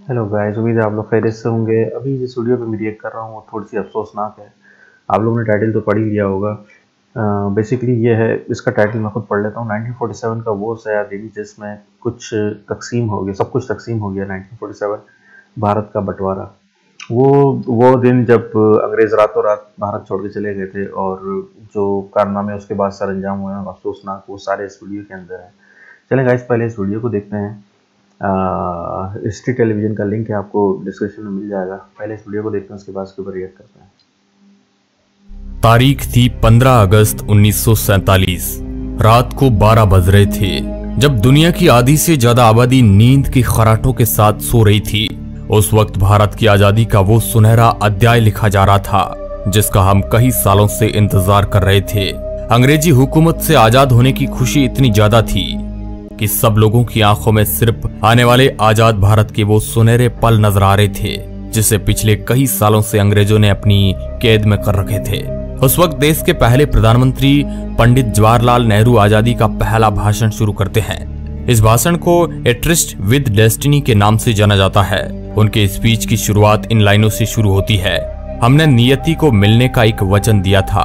Hello guys, उम्मीद है आप लोग खैरियत से होंगे। अभी जिस वीडियो पे मैं रिएक्ट कर रहा हूँ वो थोड़ी सी अफसोसनाक है। आप लोगों ने टाइटल तो पढ़ ही लिया होगा। बेसिकली ये है, इसका टाइटल मैं खुद पढ़ लेता हूँ। 1947 का वो सया दिन जिसमें कुछ तकसीम हो गया, सब कुछ तकसीम हो गया। 1947 भारत का बंटवारा, वो दिन जब अंग्रेज़ रातों रात भारत छोड़ के चले गए थे, और जो कारनामे उसके बाद सर अंजाम हुए हैं अफसोसनाक, वो सारे इस वीडियो के अंदर हैं। चलें गाइस, पहले इस वीडियो को देखते हैं। हिस्ट्री टेलीविजन का लिंक है, आपको डिस्क्रिप्शन में मिल जाएगा। पहले इस वीडियो को देखते हैं, उसके बाद इसके ऊपर रिएक्ट करते हैं। तारीख थी 15 अगस्त 1947। रात को 12 बज रहे थे जब दुनिया की आधी से ज्यादा आबादी नींद की खराटों के साथ सो रही थी। उस वक्त भारत की आजादी का वो सुनहरा अध्याय लिखा जा रहा था जिसका हम कई सालों से इंतजार कर रहे थे। अंग्रेजी हुकूमत से आजाद होने की खुशी इतनी ज्यादा थी कि सब लोगों की आंखों में सिर्फ आने वाले आजाद भारत के वो सुनहरे पल नजर आ रहे थे जिसे पिछले कई सालों से अंग्रेजों ने अपनी कैद में कर रखे थे। उस वक्त देश के पहले प्रधानमंत्री पंडित जवाहरलाल नेहरू आजादी का पहला भाषण शुरू करते हैं। इस भाषण को ए ट्रिस्ट विद डेस्टिनी के नाम से जाना जाता है। उनके स्पीच की शुरुआत इन लाइनों से शुरू होती है, हमने नियति को मिलने का एक वचन दिया था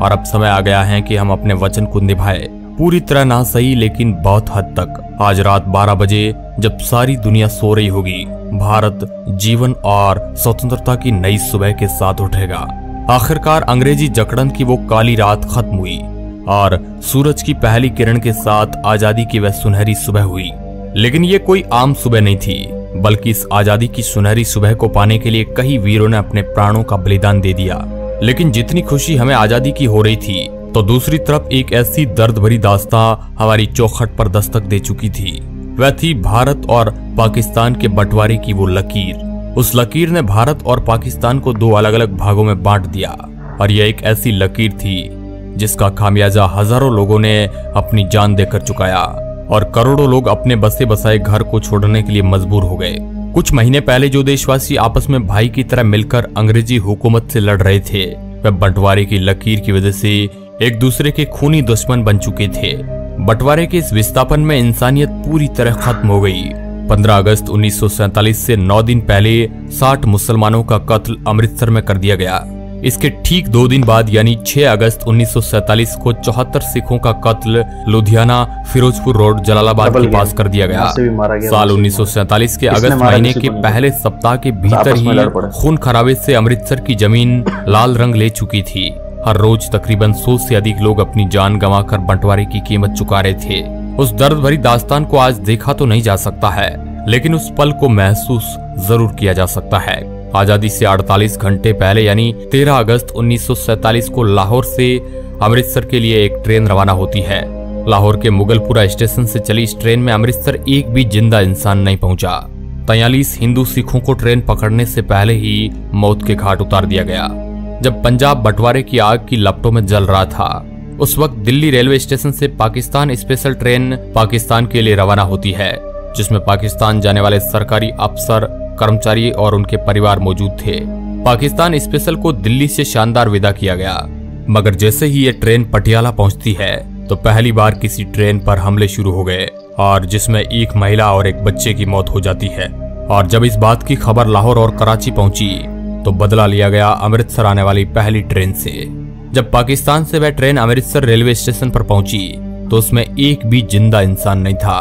और अब समय आ गया है कि हम अपने वचन को निभाएं। पूरी तरह ना सही, लेकिन बहुत हद तक। आज रात 12 बजे जब सारी दुनिया सो रही होगी, भारत जीवन और स्वतंत्रता की नई सुबह के साथ उठेगा। आखिरकार अंग्रेजी जकड़न की वो काली रात खत्म हुई और सूरज की पहली किरण के साथ आजादी की वह सुनहरी सुबह हुई। लेकिन ये कोई आम सुबह नहीं थी, बल्कि इस आजादी की सुनहरी सुबह को पाने के लिए कई वीरों ने अपने प्राणों का बलिदान दे दिया। लेकिन जितनी खुशी हमें आजादी की हो रही थी, तो दूसरी तरफ एक ऐसी दर्द भरी दास्तां हमारी चौखट पर दस्तक दे चुकी थी। वह थी भारत और पाकिस्तान के बंटवारे की वो लकीर। उस लकीर ने भारत और पाकिस्तान को दो अलग अलग भागों में बांट दिया, और यह एक ऐसी लकीर थी जिसका खामियाजा हजारों लोगों ने अपनी जान देकर चुकाया और करोड़ों लोग अपने बसे बसाए घर को छोड़ने के लिए मजबूर हो गए। कुछ महीने पहले जो देशवासी आपस में भाई की तरह मिलकर अंग्रेजी हुकूमत से लड़ रहे थे, वह बंटवारे की लकीर की वजह से एक दूसरे के खूनी दुश्मन बन चुके थे। बंटवारे के इस विस्थापन में इंसानियत पूरी तरह खत्म हो गई। 15 अगस्त 1947 से 9 दिन पहले 60 मुसलमानों का कत्ल अमृतसर में कर दिया गया। इसके ठीक 2 दिन बाद यानी 6 अगस्त 1947 को 74 सिखों का कत्ल लुधियाना फिरोजपुर रोड जलालाबाद के पास कर दिया गया। साल 1947 के अगस्त महीने के पहले सप्ताह के भीतर ही खून खराबे से अमृतसर की जमीन लाल रंग ले चुकी थी। हर रोज तकरीबन 100 से अधिक लोग अपनी जान गंवाकर बंटवारे की कीमत चुका रहे थे। उस दर्द भरी दास्तान को आज देखा तो नहीं जा सकता है, लेकिन उस पल को महसूस जरूर किया जा सकता है। आजादी से 48 घंटे पहले यानी 13 अगस्त 1947 को लाहौर से अमृतसर के लिए एक ट्रेन रवाना होती है। लाहौर के मुगलपुरा स्टेशन से चली इस ट्रेन में अमृतसर एक भी जिंदा इंसान नहीं पहुंचा। 43 हिंदू सिखों को ट्रेन पकड़ने से पहले ही मौत के घाट उतार दिया गया। जब पंजाब बंटवारे की आग की लपटों में जल रहा था, उस वक्त दिल्ली रेलवे स्टेशन से पाकिस्तान स्पेशल ट्रेन पाकिस्तान के लिए रवाना होती है, जिसमें पाकिस्तान जाने वाले सरकारी अफसर, कर्मचारी और उनके परिवार मौजूद थे। पाकिस्तान स्पेशल को दिल्ली से शानदार विदा किया गया, मगर जैसे ही ये ट्रेन पटियाला पहुंचती है तो पहली बार किसी ट्रेन पर हमले शुरू हो गए, और जिसमें एक महिला और एक बच्चे की मौत हो जाती है। और जब इस बात की खबर लाहौर और कराची पहुंची तो बदला लिया गया अमृतसर आने वाली पहली ट्रेन से। जब पाकिस्तान से वह ट्रेन अमृतसर रेलवे स्टेशन पर पहुंची तो उसमें एक भी जिंदा इंसान नहीं था।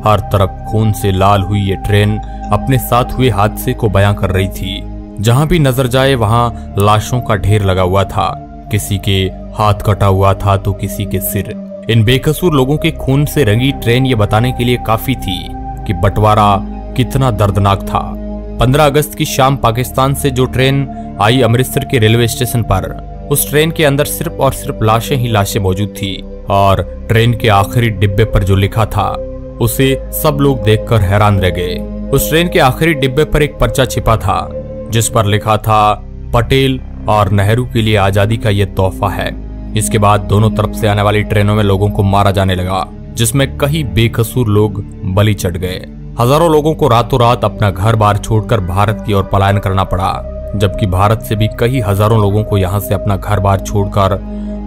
हर तरफ खून से लाल हुई ये ट्रेन अपने साथ हुए हादसे को बयां कर रही थी। जहां भी नजर जाए वहां लाशों का ढेर लगा हुआ था। किसी के हाथ कटा हुआ था तो किसी के सिर। इन बेकसूर लोगों के खून से रंगी ट्रेन ये बताने के लिए काफी थी कि बंटवारा कितना दर्दनाक था। 15 अगस्त की शाम पाकिस्तान से जो ट्रेन आई अमृतसर के रेलवे स्टेशन पर, उस ट्रेन के अंदर सिर्फ और सिर्फ लाशें ही लाशें मौजूद थी, और ट्रेन के आखिरी डिब्बे पर जो लिखा था उसे सब लोग देखकर हैरान रह गए। उस ट्रेन के आखिरी डिब्बे पर एक पर्चा छिपा था जिस पर लिखा था, पटेल और नेहरू के लिए आजादी का ये तोहफा है। इसके बाद दोनों तरफ से आने वाली ट्रेनों में लोगों को मारा जाने लगा, जिसमें कई बेकसूर लोग बलि चढ़ गए। हजारों लोगों को रातों रात अपना घर बार छोड़कर भारत की ओर पलायन करना पड़ा, जबकि भारत से भी कई हजारों लोगों को यहाँ से अपना घर बार छोड़कर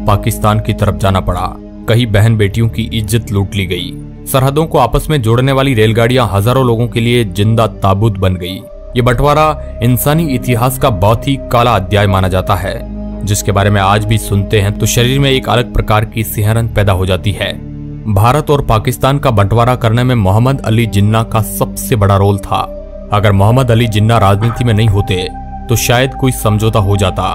पाकिस्तान की तरफ जाना पड़ा। कई बहन बेटियों की इज्जत लूट ली गई। सरहदों को आपस में जोड़ने वाली रेलगाड़ियां हजारों लोगों के लिए जिंदा ताबूत बन गई। ये बंटवारा इंसानी इतिहास का बहुत ही काला अध्याय माना जाता है, जिसके बारे में आज भी सुनते हैं तो शरीर में एक अलग प्रकार की सिहरन पैदा हो जाती है। भारत और पाकिस्तान का बंटवारा करने में मोहम्मद अली जिन्ना का सबसे बड़ा रोल था। अगर मोहम्मद अली जिन्ना राजनीति में नहीं होते तो शायद कोई समझौता हो जाता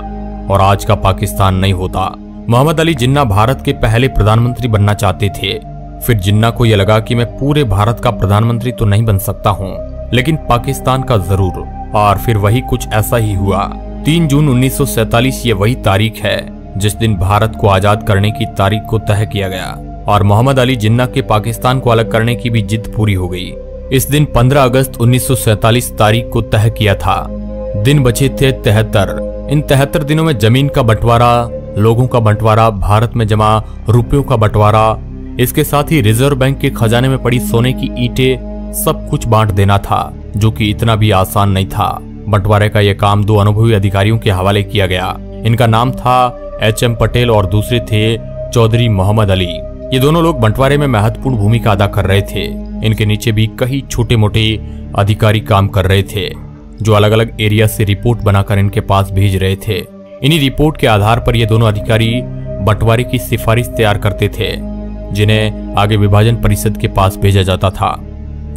और आज का पाकिस्तान नहीं होता। मोहम्मद अली जिन्ना भारत के पहले प्रधानमंत्री बनना चाहते थे। फिर जिन्ना को यह लगा कि मैं पूरे भारत का प्रधानमंत्री तो नहीं बन सकता हूँ, लेकिन पाकिस्तान का जरूर। और फिर वही कुछ ऐसा ही हुआ। 3 जून 1947 ये वही तारीख है जिस दिन भारत को आजाद करने की तारीख को तय किया गया और मोहम्मद अली जिन्ना के पाकिस्तान को अलग करने की भी जिद पूरी हो गई। इस दिन 15 अगस्त 1947 तारीख को तय किया था। दिन बचे थे 73। इन 73 दिनों में जमीन का बंटवारा, लोगों का बंटवारा, भारत में जमा रुपयों का बंटवारा, इसके साथ ही रिजर्व बैंक के खजाने में पड़ी सोने की ईंटें, सब कुछ बांट देना था, जो कि इतना भी आसान नहीं था। बंटवारे का यह काम 2 अनुभवी अधिकारियों के हवाले किया गया। इनका नाम था HM पटेल और दूसरे थे चौधरी मोहम्मद अली। ये दोनों लोग बंटवारे में महत्वपूर्ण भूमिका अदा कर रहे थे। इनके नीचे भी कई छोटे मोटे अधिकारी काम कर रहे थे, जो अलग अलग एरिया से रिपोर्ट बनाकर इनके पास भेज रहे थे। इन्हीं रिपोर्ट के आधार पर ये दोनों अधिकारी बंटवारे की सिफारिश तैयार करते थे, जिन्हें आगे विभाजन परिषद के पास भेजा जाता था,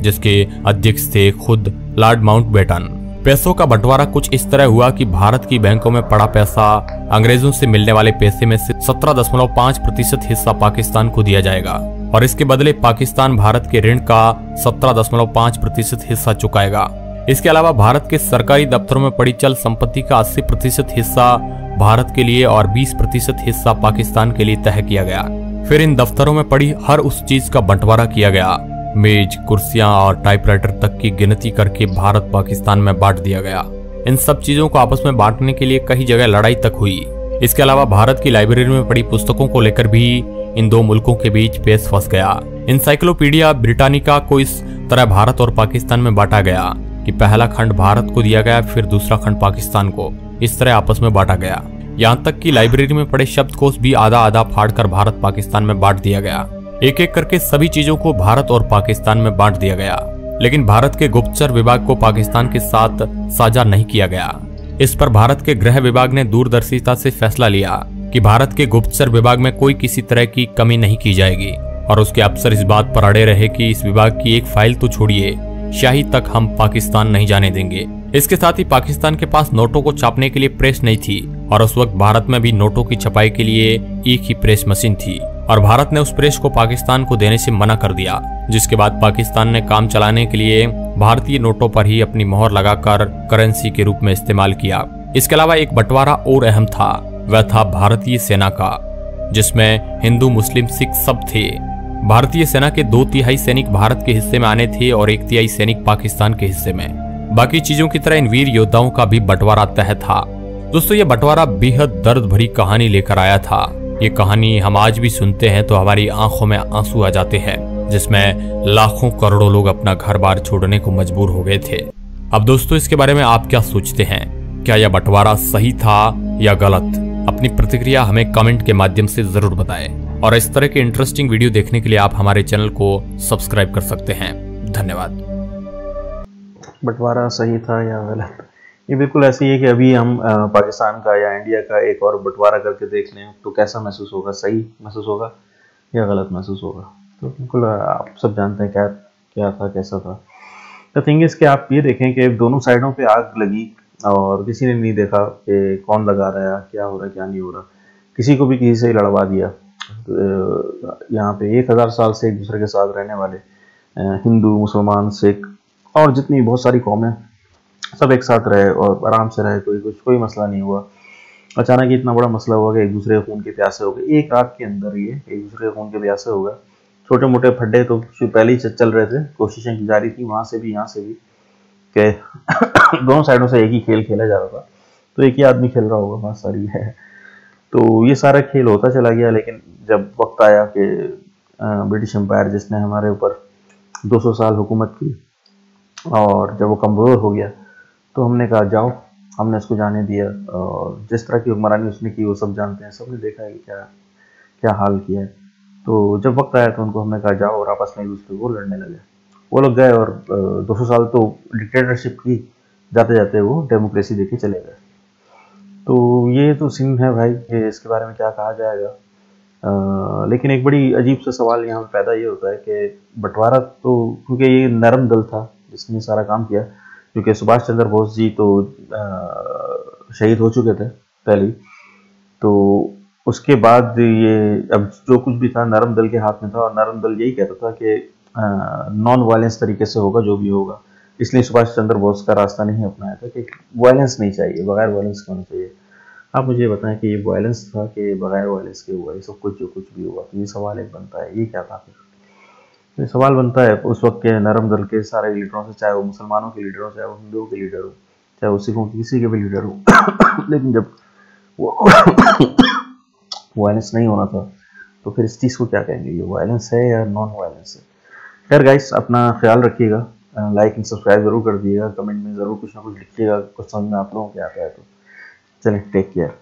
जिसके अध्यक्ष थे खुद लॉर्ड माउंटबेटन। पैसों का बंटवारा कुछ इस तरह हुआ कि भारत की बैंकों में पड़ा पैसा, अंग्रेजों से मिलने वाले पैसे में से 17.5% हिस्सा पाकिस्तान को दिया जाएगा और इसके बदले पाकिस्तान भारत के ऋण का 17.5% हिस्सा चुकाएगा। इसके अलावा भारत के सरकारी दफ्तरों में पड़ी चल संपत्ति का 80% हिस्सा भारत के लिए और 20% हिस्सा पाकिस्तान के लिए तय किया गया। फिर इन दफ्तरों में पड़ी हर उस चीज का बंटवारा किया गया। मेज, कुर्सियां और टाइपराइटर तक की गिनती करके भारत पाकिस्तान में बांट दिया गया। इन सब चीजों को आपस में बांटने के लिए कई जगह लड़ाई तक हुई। इसके अलावा भारत की लाइब्रेरी में पड़ी पुस्तकों को लेकर भी इन दो मुल्कों के बीच पेच फंस गया। इंसाइक्लोपीडिया ब्रिटानिका को इस तरह भारत और पाकिस्तान में बांटा गया कि पहला खंड भारत को दिया गया, फिर दूसरा खंड पाकिस्तान को। इस तरह आपस में बांटा गया। यहाँ तक कि लाइब्रेरी में पड़े शब्दकोश भी आधा आधा फाड़कर भारत पाकिस्तान में बांट दिया गया। एक एक करके सभी चीजों को भारत और पाकिस्तान में बांट दिया गया, लेकिन भारत के गुप्तचर विभाग को पाकिस्तान के साथ साझा नहीं किया गया। इस पर भारत के गृह विभाग ने दूरदर्शिता से फैसला लिया कि भारत के गुप्तचर विभाग में कोई किसी तरह की कमी नहीं की जाएगी और उसके अफसर इस बात पर अड़े रहे कि इस विभाग की एक फाइल तो छोड़िए, शाही तक हम पाकिस्तान नहीं जाने देंगे। इसके साथ ही पाकिस्तान के पास नोटों को छापने के लिए प्रेस नहीं थी और उस वक्त भारत में भी नोटों की छपाई के लिए एक ही प्रेस मशीन थी और भारत ने उस प्रेस को पाकिस्तान को देने से मना कर दिया, जिसके बाद पाकिस्तान ने काम चलाने के लिए भारतीय नोटों पर ही अपनी मोहर लगाकर करेंसी के रूप में इस्तेमाल किया। इसके अलावा एक बंटवारा और अहम था, वह था भारतीय सेना का, जिसमें हिंदू, मुस्लिम, सिख सब थे। भारतीय सेना के 2/3 सैनिक भारत के हिस्से में आने थे और 1/3 सैनिक पाकिस्तान के हिस्से में। बाकी चीजों की तरह इन वीर योद्धाओं का भी बंटवारा तय था। दोस्तों, ये बंटवारा बेहद दर्द भरी कहानी लेकर आया था। ये कहानी हम आज भी सुनते हैं तो हमारी आंखों में आंसू आ जाते हैं, जिसमें लाखों करोड़ों लोग अपना घर बार छोड़ने को मजबूर हो गए थे। अब दोस्तों, इसके बारे में आप क्या सोचते हैं? क्या यह बंटवारा सही था या गलत? अपनी प्रतिक्रिया हमें कमेंट के माध्यम से जरूर बताएं और इस तरह के इंटरेस्टिंग वीडियो देखने के लिए आप हमारे चैनल को सब्सक्राइब कर सकते हैं। धन्यवाद। बंटवारा सही था या गलत? ये बिल्कुल ऐसी है कि अभी हम पाकिस्तान का या इंडिया का एक और बंटवारा करके देख लें तो कैसा महसूस होगा, सही महसूस होगा या गलत महसूस होगा? तो बिल्कुल आप सब जानते हैं क्या था, कैसा था। द थिंग इज कि आप ये देखें कि दोनों साइडों पे आग लगी और किसी ने नहीं देखा कि कौन लगा रहा है, क्या हो रहा है, क्या नहीं हो रहा। किसी को भी किसी से लड़वा दिया। यहाँ पे 1000 साल से एक दूसरे के साथ रहने वाले हिंदू, मुसलमान, सिख और जितनी बहुत सारी कौमें सब एक साथ रहे और आराम से रहे, कोई मसला नहीं हुआ। अचानक इतना बड़ा मसला हुआ कि एक दूसरे खून के प्यासे हो गए। एक रात के अंदर ये एक दूसरे खून के प्यासे हो गए। छोटे मोटे फड्डे तो पहले ही चल रहे थे, कोशिशें की जा रही थी वहां से भी यहाँ से भी कि दोनों साइडों से एक ही खेल खेला जा रहा था। तो एक ही आदमी खेल रहा होगा, बात सारी है। तो ये सारा खेल होता चला गया, लेकिन जब वक्त आया कि ब्रिटिश एम्पायर जिसने हमारे ऊपर 200 साल हुकूमत की और जब वो कमज़ोर हो गया तो हमने कहा जाओ, हमने इसको जाने दिया। और जिस तरह की हुक्मरानी उसने की वो सब जानते हैं, सबने देखा है कि क्या क्या हाल किया है। तो जब वक्त आया तो उनको हमने कहा जाओ और आपस में एक दूसरे को लड़ने लगे। वो लोग गए और 200 साल तो डिक्टेटरशिप की, जाते जाते वो डेमोक्रेसी देके चले गए। तो ये तो सीन है भाई कि इसके बारे में क्या कहा जाएगा। लेकिन एक बड़ी अजीब सा सवाल यहाँ पे पैदा ये होता है कि बंटवारा तो, क्योंकि ये नरम दल था जिसने सारा काम किया, क्योंकि सुभाष चंद्र बोस जी तो शहीद हो चुके थे पहले, तो उसके बाद ये अब जो कुछ भी था नरम दल के हाथ में था, और नरम दल यही कहता था कि नॉन वायलेंस तरीके से होगा जो भी होगा। इसलिए सुभाष चंद्र बोस का रास्ता नहीं अपनाया था कि वायलेंस नहीं चाहिए, बगैर वायलेंस के होना चाहिए। आप मुझे बताएं कि ये वायलेंस था कि बगैर वायलेंस के हुआ ये सब कुछ, जो कुछ भी हुआ। तो ये सवाल एक बनता है, ये क्या था फिर? ये सवाल बनता है उस वक्त के नरम दल के सारे लीडरों से, चाहे वो मुसलमानों के लीडर हो, चाहे वो हिंदुओं के लीडर हो, चाहे वो सिखों के किसी के भी लीडर हो। लेकिन जब वो वायलेंस नहीं होना था तो फिर इस चीज़ को क्या कहेंगे, ये वायलेंस है या नॉन वायलेंस है? खैर गाइस, अपना ख्याल रखिएगा, लाइक एंड सब्सक्राइब जरूर कर दिएगा, कमेंट में ज़रूर कुछ ना कुछ लिखिएगा, कुछ समझ में आप लोगों को आता है तो। चलें, टेक केयर।